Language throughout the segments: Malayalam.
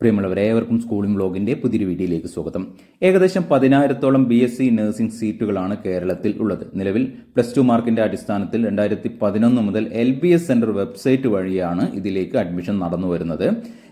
പ്രിയമുള്ളവരെ, ഏവർക്കും സ്കൂളിംഗ് ബ്ലോഗിന്റെ പുതിയൊരു വീഡിയോയിലേക്ക് സ്വാഗതം. ഏകദേശം 10,000-ഓളം BSc നഴ്സിംഗ് സീറ്റുകളാണ് കേരളത്തിൽ ഉള്ളത്. നിലവിൽ +2 മാർക്കിന്റെ അടിസ്ഥാനത്തിൽ 2011 മുതൽ LBS സെന്റർ വെബ്സൈറ്റ് വഴിയാണ് ഇതിലേക്ക് അഡ്മിഷൻ നടന്നു വരുന്നത്.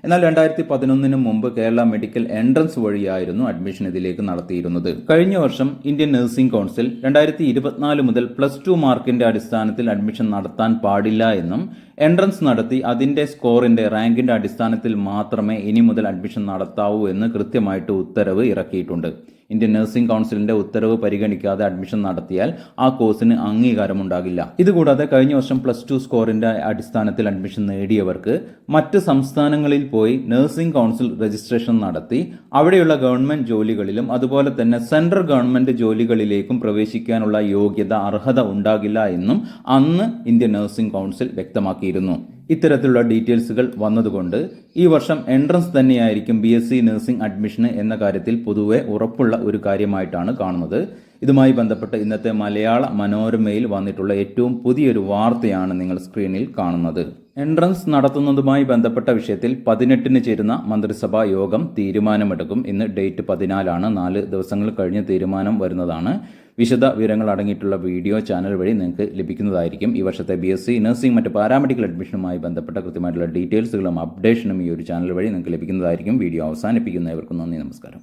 എന്നാൽ 2011 മുമ്പ് കേരള മെഡിക്കൽ എൻട്രൻസ് വഴിയായിരുന്നു അഡ്മിഷൻ ഇതിലേക്ക് നടത്തിയിരുന്നത്. കഴിഞ്ഞ വർഷം ഇന്ത്യൻ നഴ്സിംഗ് കൗൺസിൽ 2024 മുതൽ +2 മാർക്കിന്റെ അടിസ്ഥാനത്തിൽ അഡ്മിഷൻ നടത്താൻ പാടില്ല എന്നും എൻട്രൻസ് നടത്തി അതിന്റെ സ്കോറിന്റെ റാങ്കിന്റെ അടിസ്ഥാനത്തിൽ മാത്രമേ ഇനി മുതൽ അഡ്മിഷൻ നടത്താവൂ എന്ന് കൃത്യമായിട്ട് ഉത്തരവ് ഇറക്കിയിട്ടുണ്ട്. ഇന്ത്യൻ നഴ്സിംഗ് കൗൺസിലിന്റെ ഉത്തരവ് പരിഗണിക്കാതെ അഡ്മിഷൻ നടത്തിയാൽ ആ കോഴ്സിന് അംഗീകാരമുണ്ടാകില്ല. ഇതുകൂടാതെ കഴിഞ്ഞ വർഷം +2 സ്കോറിന്റെ അടിസ്ഥാനത്തിൽ അഡ്മിഷൻ നേടിയവർക്ക് മറ്റ് സംസ്ഥാനങ്ങളിൽ പോയി നഴ്സിംഗ് കൗൺസിൽ രജിസ്ട്രേഷൻ നടത്തി അവിടെയുള്ള ഗവൺമെന്റ് ജോലികളിലും അതുപോലെ തന്നെ സെൻട്രൽ ഗവൺമെന്റ് ജോലികളിലേക്കും പ്രവേശിക്കാനുള്ള യോഗ്യത, അർഹത ഉണ്ടാകില്ല എന്നും അന്ന് ഇന്ത്യൻ നഴ്സിംഗ് കൗൺസിൽ വ്യക്തമാക്കിയിരുന്നു. ഇത്തരത്തിലുള്ള ഡീറ്റെയിൽസുകൾ വന്നതുകൊണ്ട് ഈ വർഷം എൻട്രൻസ് തന്നെയായിരിക്കും BSc നഴ്സിംഗ് അഡ്മിഷന് എന്ന കാര്യത്തിൽ പൊതുവെ ഉറപ്പുള്ള ഒരു കാര്യമായിട്ടാണ് കാണുന്നത്. ഇതുമായി ബന്ധപ്പെട്ട് ഇന്നത്തെ മലയാള മനോരമയിൽ വന്നിട്ടുള്ള ഏറ്റവും പുതിയൊരു വാർത്തയാണ് നിങ്ങൾ സ്ക്രീനിൽ കാണുന്നത്. എൻട്രൻസ് നടത്തുന്നതുമായി ബന്ധപ്പെട്ട വിഷയത്തിൽ 18-ന് ചേരുന്ന മന്ത്രിസഭാ യോഗം തീരുമാനമെടുക്കും. ഇന്ന് ഡേറ്റ് 14ആണ്. 4 ദിവസങ്ങൾ കഴിഞ്ഞ് തീരുമാനം വരുന്നതാണ്. വിശദ വിവരങ്ങൾ അടങ്ങിയിട്ടുള്ള വീഡിയോ ചാനൽ വഴി നിങ്ങൾക്ക് ലഭിക്കുന്നതായിരിക്കും. ഈ വർഷത്തെ BSc നഴ്സിംഗ് മറ്റ് പാരാമെഡിക്കൽ അഡ്മിഷനുമായി ബന്ധപ്പെട്ട കൃത്യമായിട്ടുള്ള ഡീറ്റെയിൽസുകളും അപ്ഡേഷനും ഈ ഒരു ചാനൽ വഴി നിങ്ങൾക്ക് ലഭിക്കുന്നതായിരിക്കും. വീഡിയോ അവസാനിപ്പിക്കുന്നവർക്കും നന്ദി, നമസ്കാരം.